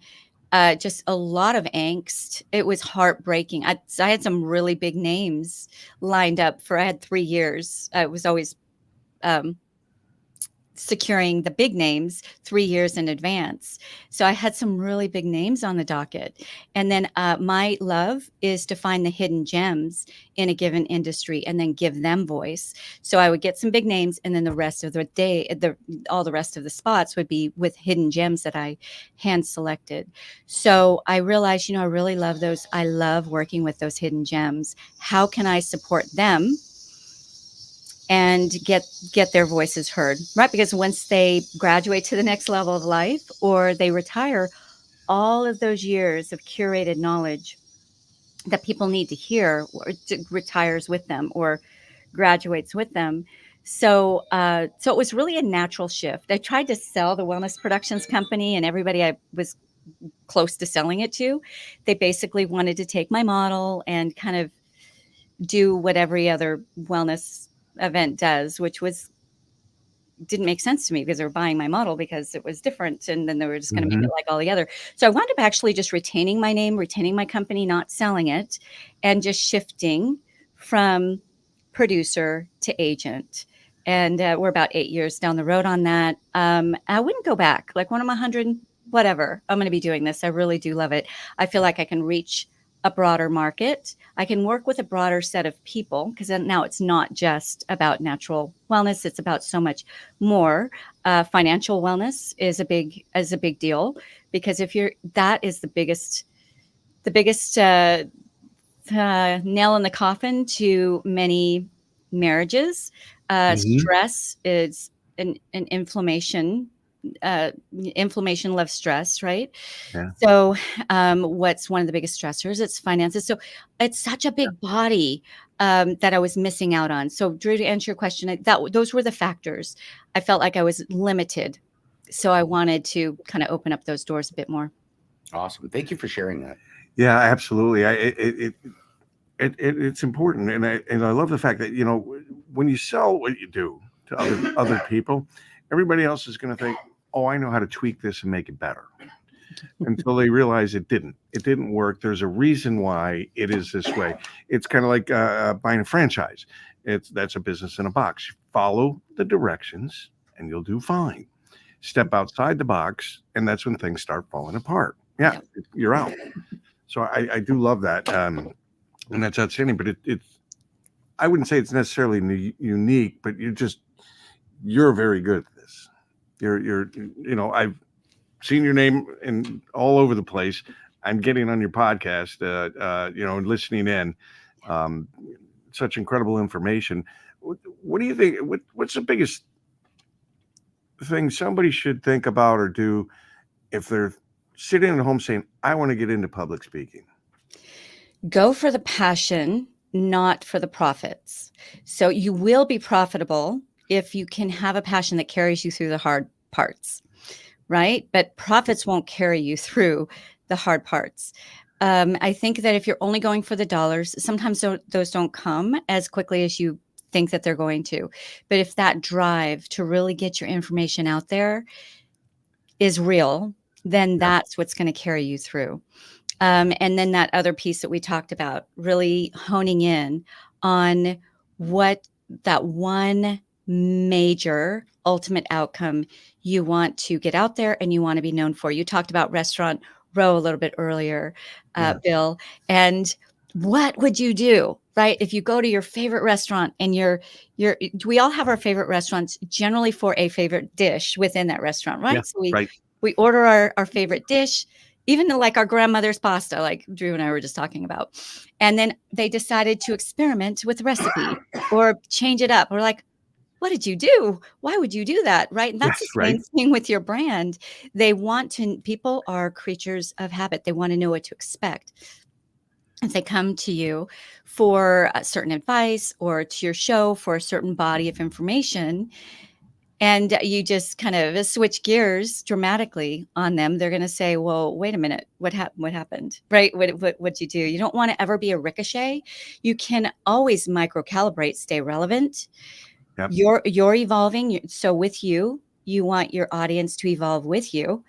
just a lot of angst. It was heartbreaking. I had some really big names lined up I had 3 years. I was always securing the big names 3 years in advance. So I had some really big names on the docket. And then my love is to find the hidden gems in a given industry and then give them voice. So I would get some big names, and then the rest of the day, all the rest of the spots would be with hidden gems that I hand selected. So I realized, I really love those. I love working with those hidden gems. How can I support them and get their voices heard, right? Because once they graduate to the next level of life or they retire, all of those years of curated knowledge that people need to hear retires with them or graduates with them. So it was really a natural shift. I tried to sell the Wellness Productions Company, and everybody I was close to selling it to, they basically wanted to take my model and kind of do what every other wellness event does, which didn't make sense to me because they were buying my model because it was different, and then they were just going to make it like all the other. So I wound up actually just retaining my name, retaining my company, not selling it, and just shifting from producer to agent. And we're about 8 years down the road on that. I wouldn't go back. Like when I'm 100, whatever, I'm going to be doing this. I really do love it. I feel like I can reach a broader market. I can work with a broader set of people, because now it's not just about natural wellness. It's about so much more. Financial wellness is a big deal, because that is the biggest nail in the coffin to many marriages. Stress is an inflammation. Inflammation loves stress, right? Yeah. So what's one of the biggest stressors? It's finances. So it's such a big body that I was missing out on. So Drew, to answer your question, those were the factors. I felt like I was limited. So I wanted to kind of open up those doors a bit more. Awesome. Thank you for sharing that. Yeah, absolutely. It's important. And I love the fact that, when you sell what you do to other people, everybody else is going to think, oh, I know how to tweak this and make it better, until they realize it didn't work. There's a reason why it is this way. It's kind of like buying a franchise. That's a business in a box. Follow the directions and you'll do fine. Step outside the box, and that's when things start falling apart. Yeah. You're out. So I do love that. And that's outstanding, but it's I wouldn't say it's necessarily unique, but you're very good at this. You're I've seen your name in all over the place. I'm getting on your podcast, and listening in. Um, Such incredible information. What do you think? What's the biggest thing somebody should think about or do if they're sitting at home saying, I want to get into public speaking? Go for the passion, not for the profits. So you will be profitable if you can have a passion that carries you through the hard parts, right? But profits won't carry you through the hard parts. I think that if you're only going for the dollars, sometimes those don't come as quickly as you think that they're going to. But if that drive to really get your information out there is real, then that's what's going to carry you through. And then that other piece that we talked about, really honing in on what that one major ultimate outcome you want to get out there and you want to be known for. You talked about Restaurant Row a little bit earlier, Bill. And what would you do, right? If you go to your favorite restaurant and we all have our favorite restaurants generally for a favorite dish within that restaurant, right? Yeah, So right. we order our favorite dish, even like our grandmother's pasta, like Drew and I were just talking about. And then they decided to experiment with the recipe or change it up. We're like, what did you do? Why would you do that? Right. And that's the same thing with your brand. People are creatures of habit. They want to know what to expect. If they come to you for a certain advice or to your show for a certain body of information, and you just kind of switch gears dramatically on them, they're going to say, well, wait a minute, what happened? Right? What'd you do? You don't want to ever be a ricochet. You can always micro-calibrate, stay relevant. Yep. You're evolving. So with you want your audience to evolve with you,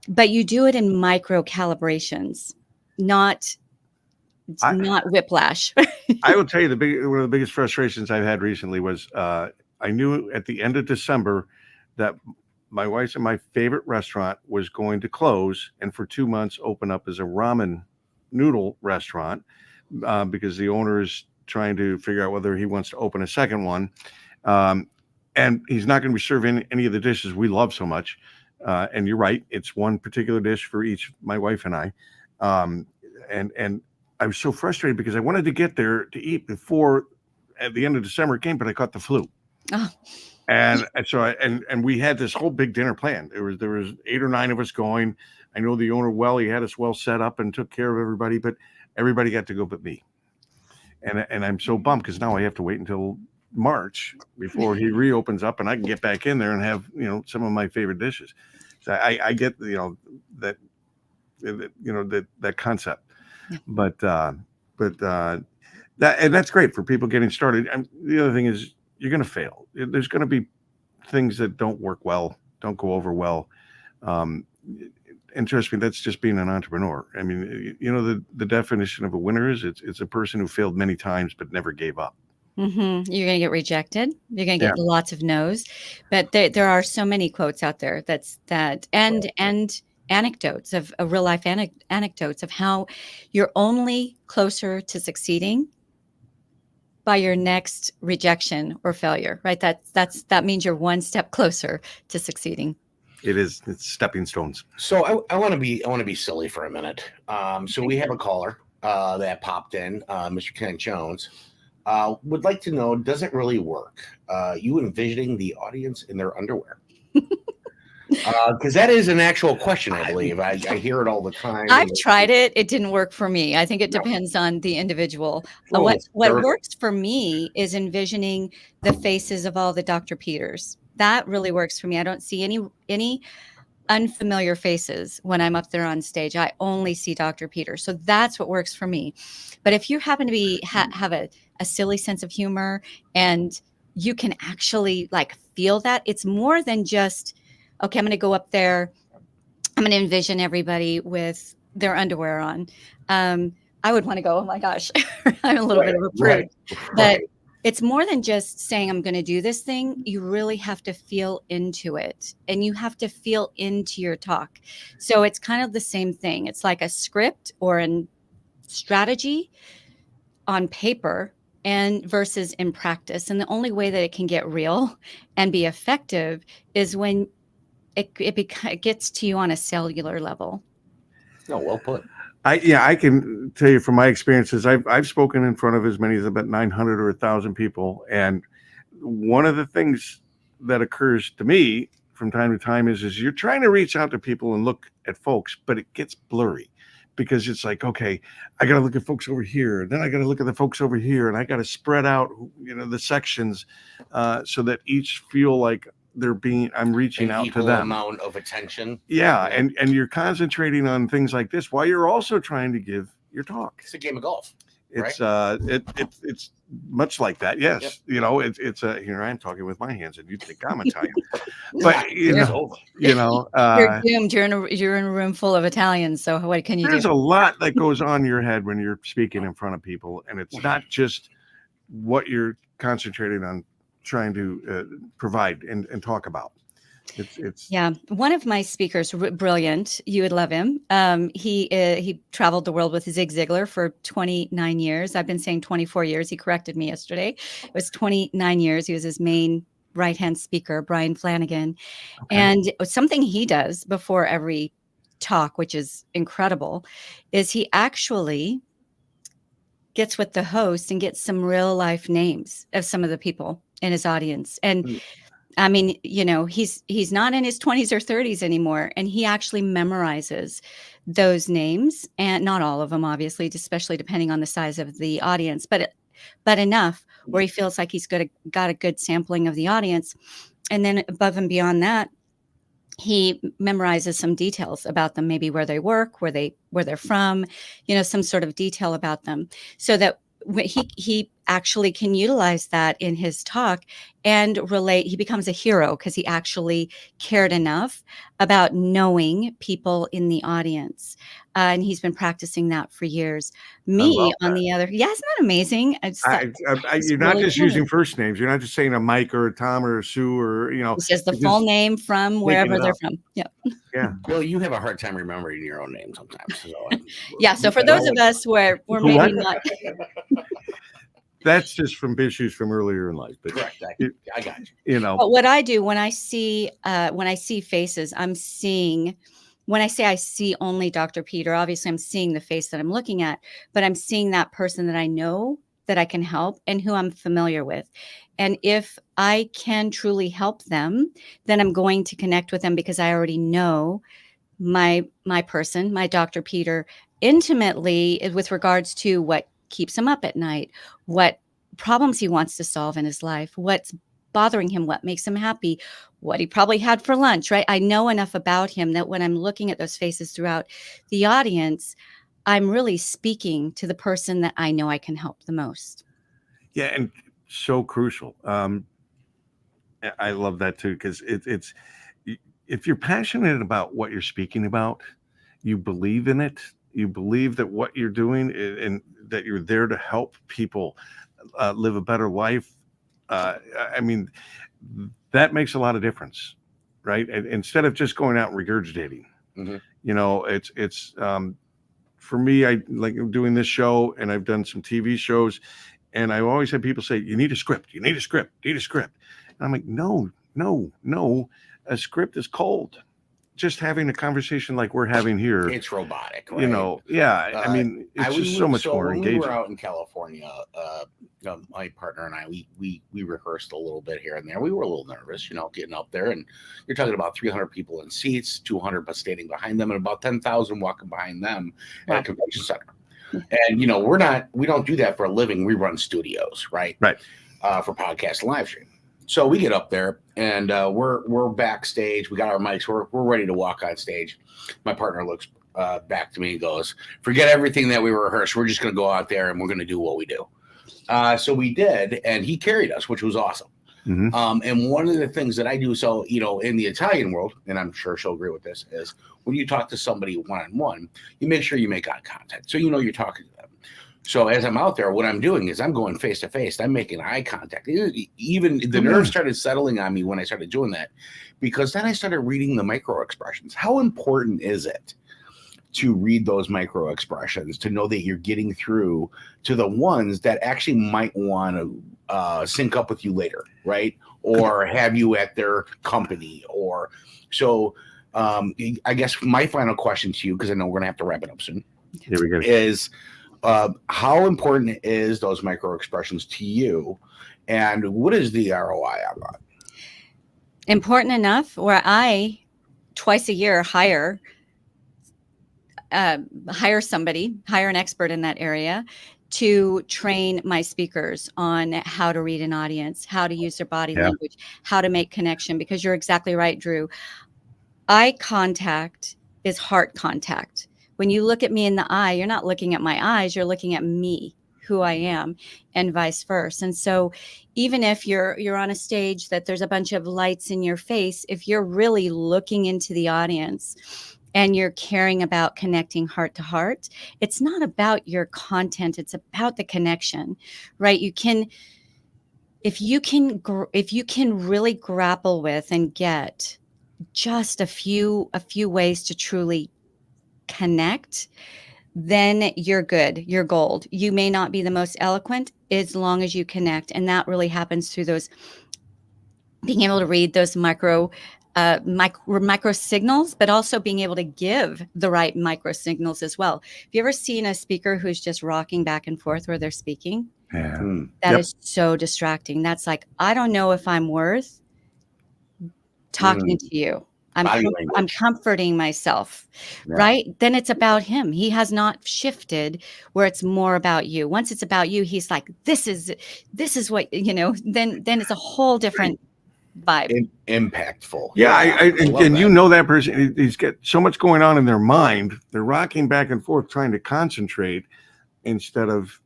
but you do it in micro calibrations, not whiplash. I will tell you one of the biggest frustrations I've had recently was I knew at the end of December that my wife's and my favorite restaurant was going to close and for 2 months open up as a ramen noodle restaurant because the owner is trying to figure out whether he wants to open a second one. And he's not going to be serving any of the dishes we love so much. And you're right. It's one particular dish for each, my wife and I. And I was so frustrated because I wanted to get there to eat before at the end of December came, but I caught the flu. Oh. And so and we had this whole big dinner planned. There was 8 or 9 of us going. I know the owner well. He had us well set up and took care of everybody, but everybody got to go but me. And I'm so bummed because now I have to wait until March before he reopens up and I can get back in there and have some of my favorite dishes. So I get that concept, yeah. But that's great for people getting started. And the other thing is you're going to fail. There's going to be things that don't work well, don't go over well. And trust me, that's just being an entrepreneur. I mean, the definition of a winner is it's a person who failed many times but never gave up. Mm-hmm. You're going to get rejected. You're going to get lots of no's, but there are so many quotes out there and anecdotes of real life anecdotes of how you're only closer to succeeding by your next rejection or failure, right? That means you're one step closer to succeeding. It's stepping stones. So I want to be silly for a minute. So we have a caller that popped in, Mr. Ken Jones. Would like to know, does it really work? You envisioning the audience in their underwear? Because that is an actual question, I believe. I hear it all the time. I've tried it. It didn't work for me. I think it depends on the individual. What works for me is envisioning the faces of all the Dr. Peters. That really works for me. I don't see any unfamiliar faces when I'm up there on stage. I only see Dr. Peters. So that's what works for me. But if you happen to have a silly sense of humor and you can actually feel that, it's more than just, okay, I'm going to go up there. I'm going to envision everybody with their underwear on. I would want to go, oh my gosh, I'm a little bit of a prude. But it's more than just saying I'm going to do this thing. You really have to feel into it and you have to feel into your talk. So it's kind of the same thing. It's like a script or a strategy on paper, and versus in practice. And the only way that it can get real and be effective is when it gets to you on a cellular level. No, well put. I can tell you from my experiences, I've spoken in front of as many as about 900 or 1,000 people. And one of the things that occurs to me from time to time is you're trying to reach out to people and look at folks, but it gets blurry because it's like, okay, I got to look at folks over here. Then I got to look at the folks over here, and I got to spread out, the sections so that each feel like I'm reaching out to them. Amount of attention. Yeah. And you're concentrating on things like this while you're also trying to give your talk. It's a game of golf. It's right? It's much like that. Yes. Yep. It's here I am talking with my hands and you'd think I'm Italian, but You're doomed. You're in a room full of Italians. So what can you do? There's a lot that goes on in your head when you're speaking in front of people, and it's not just what you're concentrating on trying to provide and talk about. It's one of my speakers, brilliant. You would love him. He traveled the world with Zig Ziglar for 29 years. I've been saying 24 years. He corrected me yesterday. It was 29 years. He was his main right-hand speaker, Brian Flanagan. Okay. And something he does before every talk, which is incredible, is he actually gets with the host and gets some real life names of some of the people in his audience. And I mean, he's not in his 20s or 30s anymore. And he actually memorizes those names, and not all of them, obviously, especially depending on the size of the audience, but enough where he feels like he's got a good sampling of the audience. And then above and beyond that, he memorizes some details about them, maybe where they work, where they're from, some sort of detail about them, so that he actually can utilize that in his talk and relate. He becomes a hero because he actually cared enough about knowing people in the audience. And he's been practicing that for years. Me, on the other, isn't that amazing? You're not just using first names. You're not just saying a Mike or a Tom or a Sue or, It's just the full name from wherever they're from. Yeah. Yeah. Well, you have a hard time remembering your own name sometimes. So, So for those of us where we're maybe not. That's just from issues from earlier in life. But correct. I got you. But what I do when I see faces, I'm seeing. When I say I see only Dr. Peter, obviously I'm seeing the face that I'm looking at, but I'm seeing that person that I know that I can help and who I'm familiar with. And if I can truly help them, then I'm going to connect with them because I already know my person, my Dr. Peter, intimately with regards to what keeps him up at night, what problems he wants to solve in his life, what's bothering him, what makes him happy, what he probably had for lunch, right? I know enough about him that when I'm looking at those faces throughout the audience, I'm really speaking to the person that I know I can help the most. Yeah, and so crucial. I love that too, because it's if you're passionate about what you're speaking about, you believe in it, you believe that what you're doing and that you're there to help people live a better life. I mean, that makes a lot of difference, right? And instead of just going out and regurgitating, it's for me, I like doing this show, and I've done some TV shows, and I always had people say, you need a script. And I'm like, no, a script is cold. Just having a conversation like we're having here, it's robotic, right? I mean, it's just so much more engaging. We were out in California, my partner and I, we rehearsed a little bit here and there. We were a little nervous, getting up there, and you're talking about 300 people in seats, 200 standing behind them, and about 10,000 walking behind them at a convention center. And we don't do that for a living. We run studios, right? Right. For podcast and live stream. So we get up there and we're backstage. We got our mics. We're ready to walk on stage. My partner looks back to me and goes, "Forget everything that we rehearsed. We're just going to go out there and we're going to do what we do." So we did, and he carried us, which was awesome. Mm-hmm. And one of the things that I do, so in the Italian world, and I'm sure she'll agree with this, is when you talk to somebody one-on-one, you make sure you make eye contact, so you're talking to them. So as I'm out there, what I'm doing is I'm going face to face. I'm making eye contact. Even the nerves started settling on me when I started doing that, because then I started reading the micro expressions. How important is it to read those micro expressions, to know that you're getting through to the ones that actually might want to sync up with you later, right? Or have you at their company, or so. I guess my final question to you, because I know we're gonna have to wrap it up soon, Here we go. is how important is those micro expressions to you, and what is the ROI on that? Important enough where I twice a year hire somebody, hire an expert in that area to train my speakers on how to read an audience, how to use their body language, how to make connection. Because you're exactly right, Drew. Eye contact is heart contact. When you look at me in the eye, you're not looking at my eyes, you're looking at me, who I am, and vice versa. And so even if you're on a stage that there's a bunch of lights in your face, if you're really looking into the audience and you're caring about connecting heart to heart, it's not about your content, it's about the connection, right? If you can really grapple with and get just a few ways to truly connect, then you're good. You're gold. You may not be the most eloquent as long as you connect. And that really happens through those being able to read those micro signals, but also being able to give the right micro signals as well. Have you ever seen a speaker who's just rocking back and forth where they're speaking? Yeah. That is so distracting. That's like, I don't know if I'm worth talking to you. I'm comforting myself, right? Then it's about him. He has not shifted where it's more about you. Once it's about you, he's like, this is what, then it's a whole different vibe. Impactful. Yeah. And you know that person, he's got so much going on in their mind. They're rocking back and forth, trying to concentrate instead of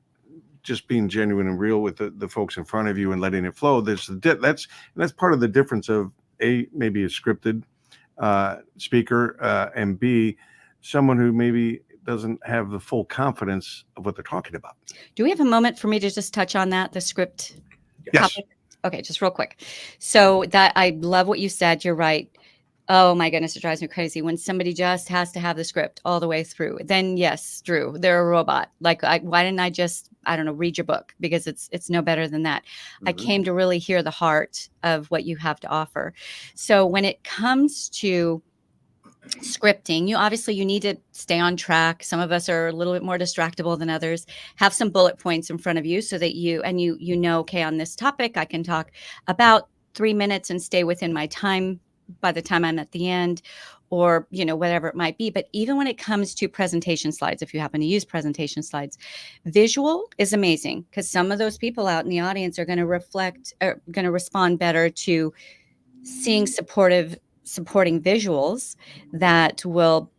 just being genuine and real with the folks in front of you and letting it flow. That's part of the difference of maybe a scripted speaker, and B, someone who maybe doesn't have the full confidence of what they're talking about. Do we have a moment for me to just touch on that, the script Yes. topic? Okay, just real quick. So that I love what you said. You're right. Oh my goodness, it drives me crazy when somebody just has to have the script all the way through. Then yes, Drew, they're a robot. Like, why didn't I just, I don't know, read your book? Because it's no better than that. I came to really hear the heart of what you have to offer. So when it comes to scripting, you need to stay on track. Some of us are a little bit more distractible than others. Have some bullet points in front of you so that you know, okay, on this topic, I can talk about 3 minutes and stay within my time by the time I'm at the end, or, whatever it might be. But even when it comes to presentation slides, if you happen to use presentation slides, visual is amazing because some of those people out in the audience are going to respond better to seeing supporting visuals that will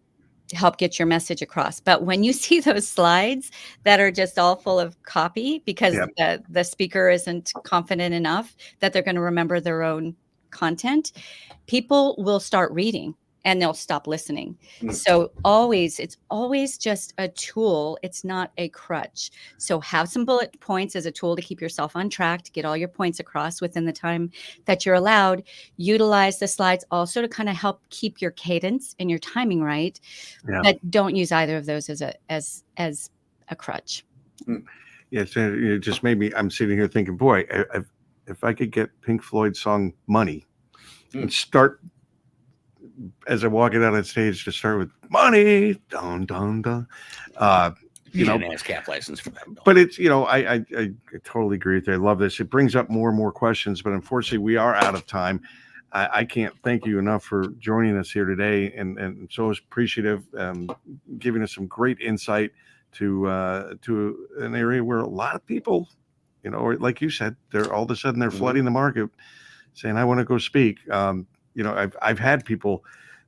help get your message across. But when you see those slides that are just all full of copy because the speaker isn't confident enough that they're going to remember their own content, people will start reading and they'll stop listening. So it's always just a tool. It's not a crutch. So have some bullet points as a tool to keep yourself on track, to get all your points across within the time that you're allowed. Utilize the slides also to kind of help keep your cadence and your timing right. But don't use either of those as a crutch. Yeah, so it just made me, I'm sitting here thinking, boy, if I could get Pink Floyd's song Money and start, as I walk it out on stage, to start with money, dun, dun, dun. You didn't ask cap license for that. But it's, I totally agree with you. I love this. It brings up more and more questions, but unfortunately we are out of time. I can't thank you enough for joining us here today, and so appreciative, giving us some great insight to an area where a lot of people, like you said, they're all of a sudden they're flooding the market, saying, "I want to go speak." I've had people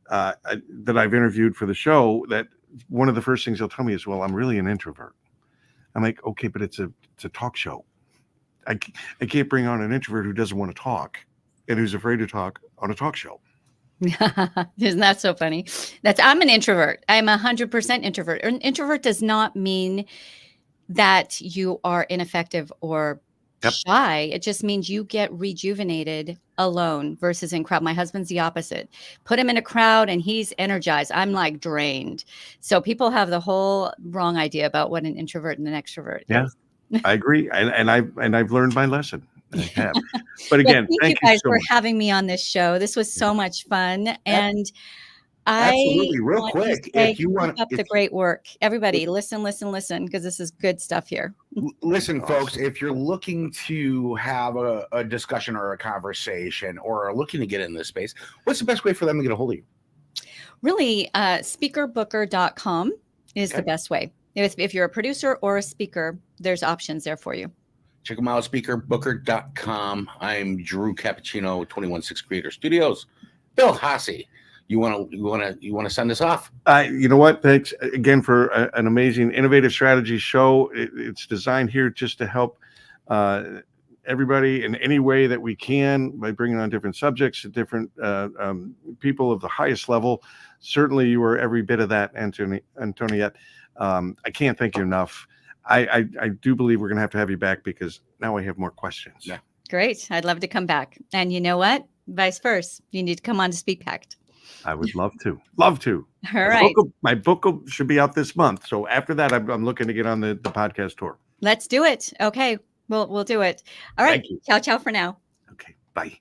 that I've interviewed for the show that one of the first things they'll tell me is, "Well, I'm really an introvert." I'm like, "Okay, but it's a talk show. I can't bring on an introvert who doesn't want to talk and who's afraid to talk on a talk show." Isn't that so funny? I'm an introvert. I'm 100% introvert. An introvert does not mean that you are ineffective or Yep. shy. It just means you get rejuvenated alone versus in crowd. My husband's the opposite. Put him in a crowd and he's energized. I'm like drained. So people have the whole wrong idea about what an introvert and an extrovert Yeah. is. I agree, and I've learned my lesson. I have. But Well, again, thank you thank you guys so for much. having me on this show. This was so much fun. And I Absolutely. Real want to quick, say, if you keep want, up the great work. Everybody, listen, because this is good stuff here. listen, Awesome. folks, if you're looking to have a discussion or a conversation or are looking to get in this space, what's the best way for them to get a hold of you? Really, speakerbooker.com is the Okay. best way. If you're a producer or a speaker, there's options there for you. Check them out, speakerbooker.com. I'm Drew Cappuccino, 216 Creator Studios. Bill Hasse, you want to send us off? You know what? Thanks again for an amazing innovative strategy show. It's designed here just to help everybody in any way that we can by bringing on different subjects, different people of the highest level. Certainly, you are every bit of that, Antoniette. I can't thank you enough. I do believe we're going to have you back because now I have more questions. Yeah. Great. I'd love to come back. And you know what? Vice versa. You need to come on to Speak Pact. I would love to. Love to. All right. My book should be out this month. So after that, I'm looking to get on the podcast tour. Let's do it. Okay. We'll do it. All right. Thank you. Ciao, ciao for now. Okay. Bye.